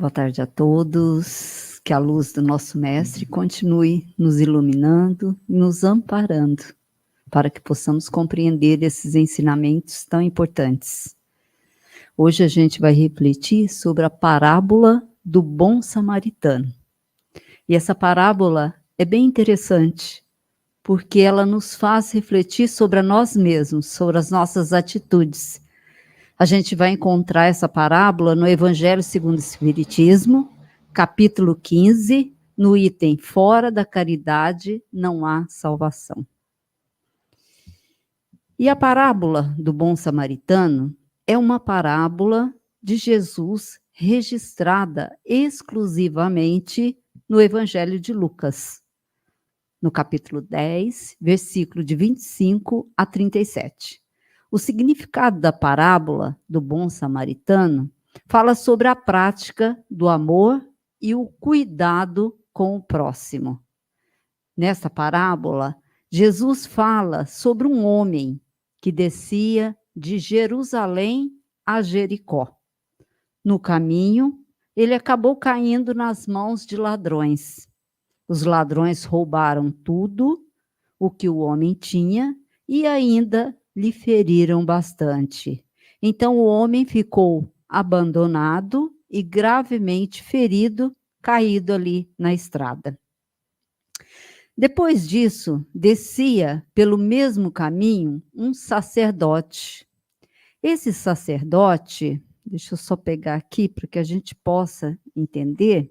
Boa tarde a todos, que a luz do nosso Mestre continue nos iluminando, nos amparando, para que possamos compreender esses ensinamentos tão importantes. Hoje a gente vai refletir sobre a parábola do bom samaritano. E essa parábola é bem interessante, porque ela nos faz refletir sobre nós mesmos, sobre as nossas atitudes. A gente vai encontrar essa parábola no Evangelho segundo o Espiritismo, capítulo 15, no item Fora da caridade não há salvação. E a parábola do bom samaritano é uma parábola de Jesus registrada exclusivamente no Evangelho de Lucas, no capítulo 10, versículo de 25 a 37. O significado da parábola do bom samaritano fala sobre a prática do amor e o cuidado com o próximo. Nesta parábola, Jesus fala sobre um homem que descia de Jerusalém a Jericó. No caminho, ele acabou caindo nas mãos de ladrões. Os ladrões roubaram tudo o que o homem tinha e ainda lhe feriram bastante. Então o homem ficou abandonado e gravemente ferido, caído ali na estrada. Depois disso, descia pelo mesmo caminho um sacerdote. Esse sacerdote, deixa eu só pegar aqui para que a gente possa entender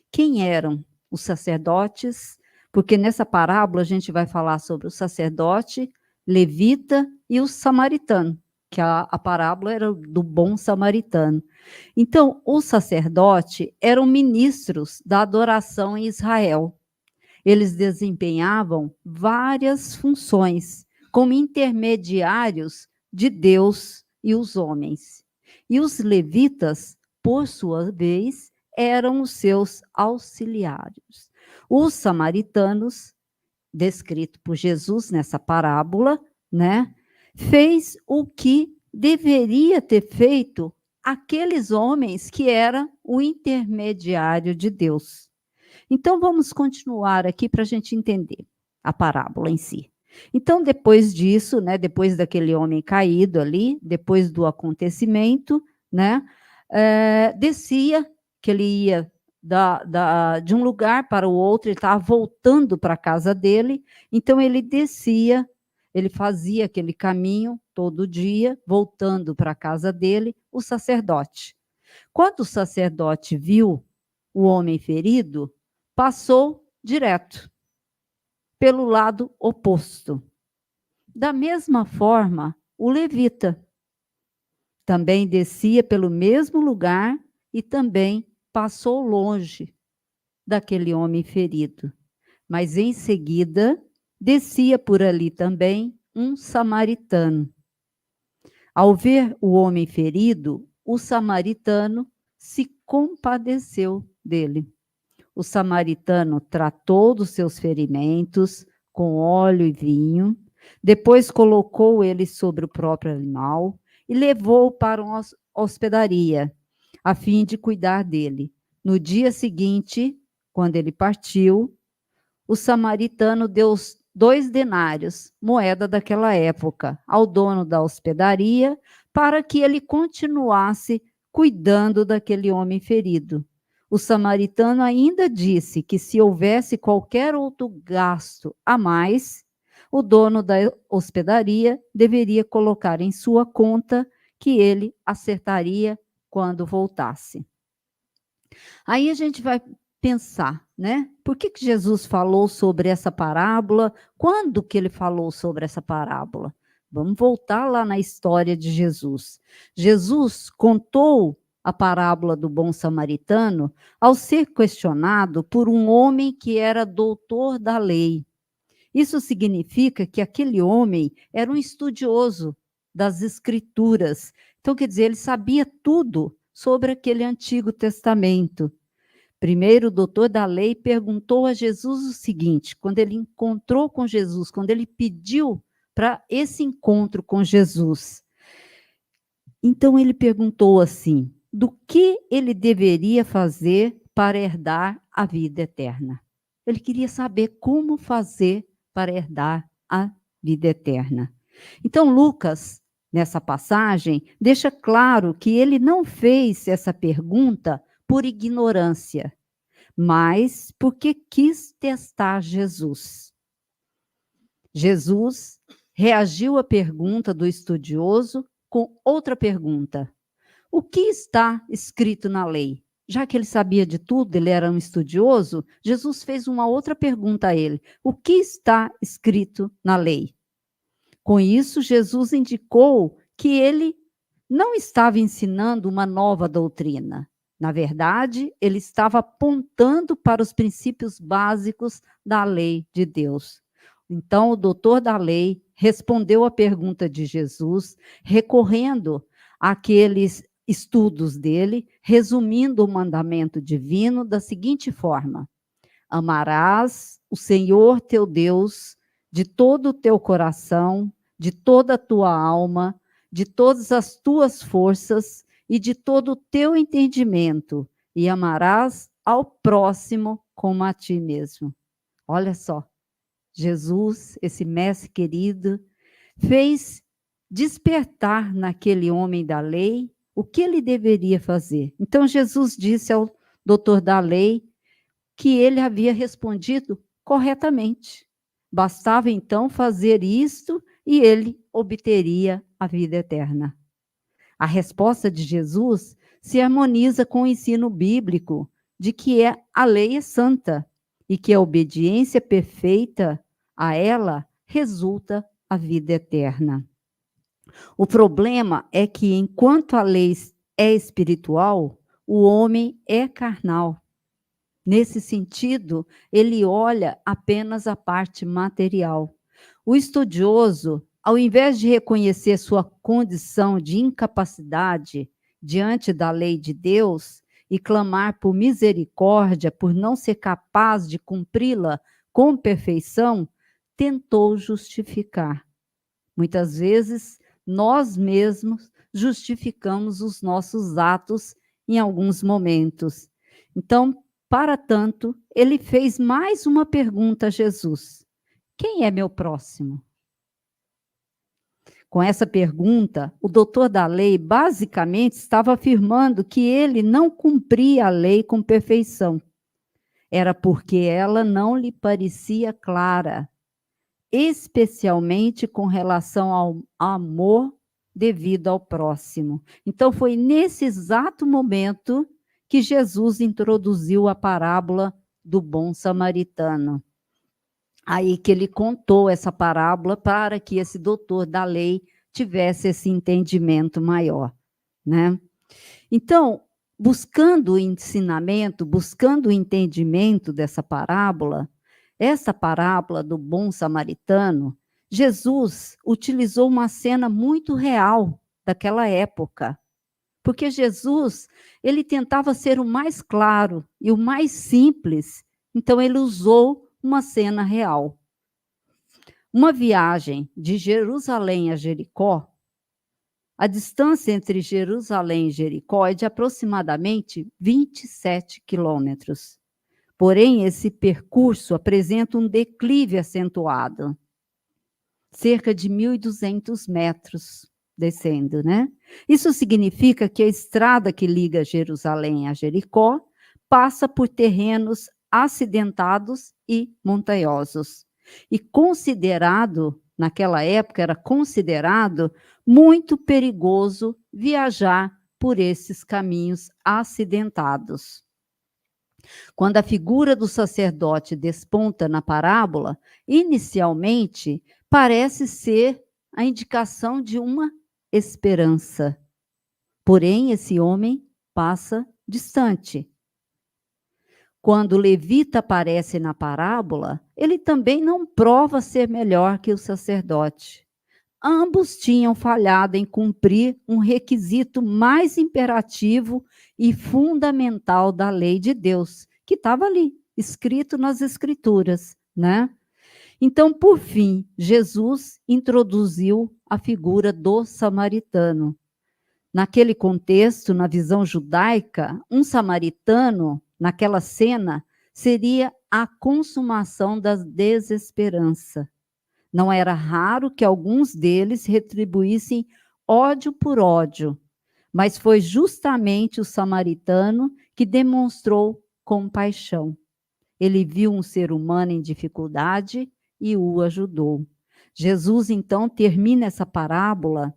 quem eram os sacerdotes, porque nessa parábola a gente vai falar sobre o sacerdote, levita e o samaritano, que a parábola era do bom samaritano. Então, os sacerdotes eram ministros da adoração em Israel. Eles desempenhavam várias funções como intermediários de Deus e os homens. E os levitas, por sua vez, eram os seus auxiliares. Os samaritanos, descrito por Jesus nessa parábola, né, fez o que deveria ter feito aqueles homens que eram o intermediário de Deus. Então, vamos continuar aqui para a gente entender a parábola em si. Então, depois disso, né, depois daquele homem caído ali, depois do acontecimento, né, descia, que ele ia de um lugar para o outro, ele estava voltando para a casa dele, então ele descia, ele fazia aquele caminho todo dia, voltando para a casa dele, o sacerdote. Quando o sacerdote viu o homem ferido, passou direto, pelo lado oposto. Da mesma forma, o levita também descia pelo mesmo lugar e também passou longe daquele homem ferido. Mas em seguida, descia por ali também um samaritano. Ao ver o homem ferido, o samaritano se compadeceu dele. O samaritano tratou dos seus ferimentos com óleo e vinho, depois colocou ele sobre o próprio animal e levou-o para uma hospedaria, a fim de cuidar dele. No dia seguinte, quando ele partiu, o samaritano deu 2 denários, moeda daquela época, ao dono da hospedaria, para que ele continuasse cuidando daquele homem ferido. O samaritano ainda disse que se houvesse qualquer outro gasto a mais, o dono da hospedaria deveria colocar em sua conta, que ele acertaria quando voltasse. Aí a gente vai pensar, né? Por que Jesus falou sobre essa parábola? Quando que ele falou sobre essa parábola? Vamos voltar lá na história de Jesus. Jesus contou a parábola do bom samaritano ao ser questionado por um homem que era doutor da lei. Isso significa que aquele homem era um estudioso das escrituras. Então, quer dizer, ele sabia tudo sobre aquele Antigo Testamento. Primeiro, o doutor da lei perguntou a Jesus o seguinte, quando ele encontrou com Jesus, quando ele pediu para esse encontro com Jesus. Então, ele perguntou assim, do que ele deveria fazer para herdar a vida eterna. Ele queria saber como fazer para herdar a vida eterna. Então, Lucas, nessa passagem, deixa claro que ele não fez essa pergunta por ignorância, mas porque quis testar Jesus. Jesus reagiu à pergunta do estudioso com outra pergunta: o que está escrito na lei? Já que ele sabia de tudo, ele era um estudioso, Jesus fez uma outra pergunta a ele: o que está escrito na lei? Com isso, Jesus indicou que ele não estava ensinando uma nova doutrina. Na verdade, ele estava apontando para os princípios básicos da lei de Deus. Então, o doutor da lei respondeu à pergunta de Jesus, recorrendo àqueles estudos dele, resumindo o mandamento divino da seguinte forma: amarás o Senhor teu Deus de todo o teu coração, de toda a tua alma, de todas as tuas forças e de todo o teu entendimento, e amarás ao próximo como a ti mesmo. Olha só, Jesus, esse mestre querido, fez despertar naquele homem da lei o que ele deveria fazer. Então Jesus disse ao doutor da lei que ele havia respondido corretamente. Bastava então fazer isto e ele obteria a vida eterna. A resposta de Jesus se harmoniza com o ensino bíblico de que a lei é santa e que a obediência perfeita a ela resulta a vida eterna. O problema é que, enquanto a lei é espiritual, o homem é carnal. Nesse sentido, ele olha apenas a parte material. O estudioso, ao invés de reconhecer sua condição de incapacidade diante da lei de Deus e clamar por misericórdia por não ser capaz de cumpri-la com perfeição, tentou justificar. Muitas vezes, nós mesmos justificamos os nossos atos em alguns momentos. Então, para tanto, ele fez mais uma pergunta a Jesus: quem é meu próximo? Com essa pergunta, o doutor da lei basicamente estava afirmando que ele não cumpria a lei com perfeição. Era porque ela não lhe parecia clara, especialmente com relação ao amor devido ao próximo. Então, foi nesse exato momento que Jesus introduziu a parábola do bom samaritano. Aí que ele contou essa parábola para que esse doutor da lei tivesse esse entendimento maior, né? Então, buscando o ensinamento, buscando o entendimento dessa parábola, essa parábola do bom samaritano, Jesus utilizou uma cena muito real daquela época. Porque Jesus, ele tentava ser o mais claro e o mais simples, então ele usou uma cena real. Uma viagem de Jerusalém a Jericó, a distância entre Jerusalém e Jericó é de aproximadamente 27 quilômetros. Porém, esse percurso apresenta um declive acentuado, cerca de 1.200 metros descendo, né? Isso significa que a estrada que liga Jerusalém a Jericó passa por terrenos acidentados e montanhosos. E considerado, naquela época, era considerado muito perigoso viajar por esses caminhos acidentados. Quando a figura do sacerdote desponta na parábola, inicialmente parece ser a indicação de uma esperança. Porém, esse homem passa distante. Quando o levita aparece na parábola, ele também não prova ser melhor que o sacerdote. Ambos tinham falhado em cumprir um requisito mais imperativo e fundamental da lei de Deus, que estava ali, escrito nas Escrituras, né? Então, por fim, Jesus introduziu a figura do samaritano. Naquele contexto, na visão judaica, um samaritano, naquela cena, seria a consumação da desesperança. Não era raro que alguns deles retribuíssem ódio por ódio, mas foi justamente o samaritano que demonstrou compaixão. Ele viu um ser humano em dificuldade e o ajudou. Jesus, então, termina essa parábola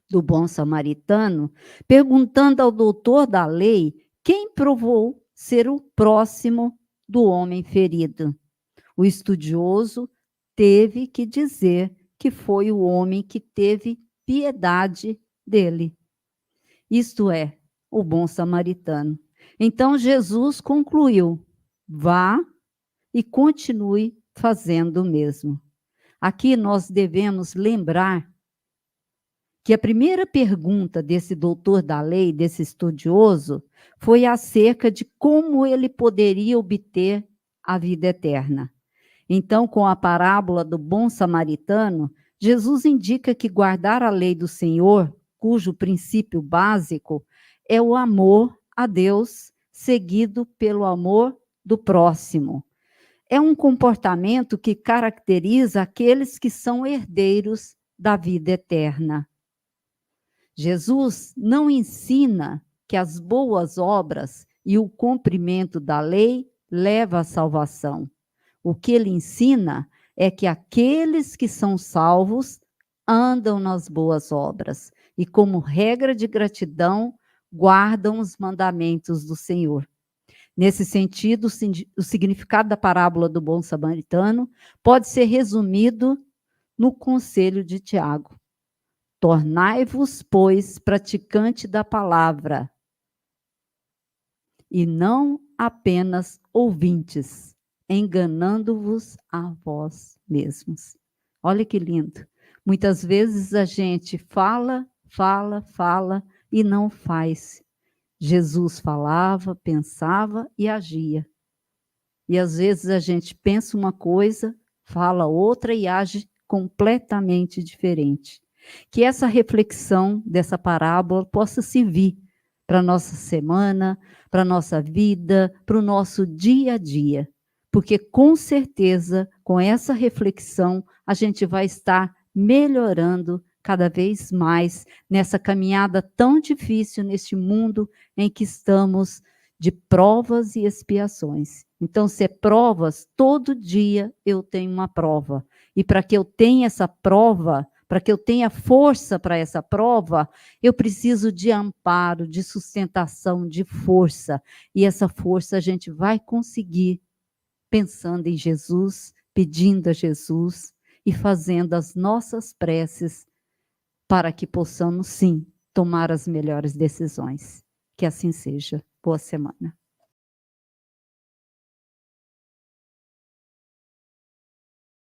do bom samaritano, perguntando ao doutor da lei quem provou ser o próximo do homem ferido. O estudioso teve que dizer que foi o homem que teve piedade dele. Isto é, o bom samaritano. Então Jesus concluiu: vá e continue fazendo o mesmo. Aqui nós devemos lembrar que a primeira pergunta desse doutor da lei, desse estudioso, foi acerca de como ele poderia obter a vida eterna. Então, com a parábola do bom samaritano, Jesus indica que guardar a lei do Senhor, cujo princípio básico é o amor a Deus, seguido pelo amor do próximo. É um comportamento que caracteriza aqueles que são herdeiros da vida eterna. Jesus não ensina que as boas obras e o cumprimento da lei leva à salvação. O que ele ensina é que aqueles que são salvos andam nas boas obras e, como regra de gratidão, guardam os mandamentos do Senhor. Nesse sentido, o significado da parábola do bom samaritano pode ser resumido no conselho de Tiago: tornai-vos, pois, praticante da palavra, e não apenas ouvintes, enganando-vos a vós mesmos. Olha que lindo. Muitas vezes a gente fala e não faz. Jesus falava, pensava e agia. E às vezes a gente pensa uma coisa, fala outra e age completamente diferente. Que essa reflexão dessa parábola possa servir para a nossa semana, para a nossa vida, para o nosso dia a dia. Porque com certeza, com essa reflexão, a gente vai estar melhorando cada vez mais nessa caminhada tão difícil neste mundo em que estamos de provas e expiações. Então, se é provas, todo dia eu tenho uma prova. E para que eu tenha essa prova, para que eu tenha força para essa prova, eu preciso de amparo, de sustentação, de força. E essa força a gente vai conseguir pensando em Jesus, pedindo a Jesus e fazendo as nossas preces para que possamos, sim, tomar as melhores decisões. Que assim seja. Boa semana.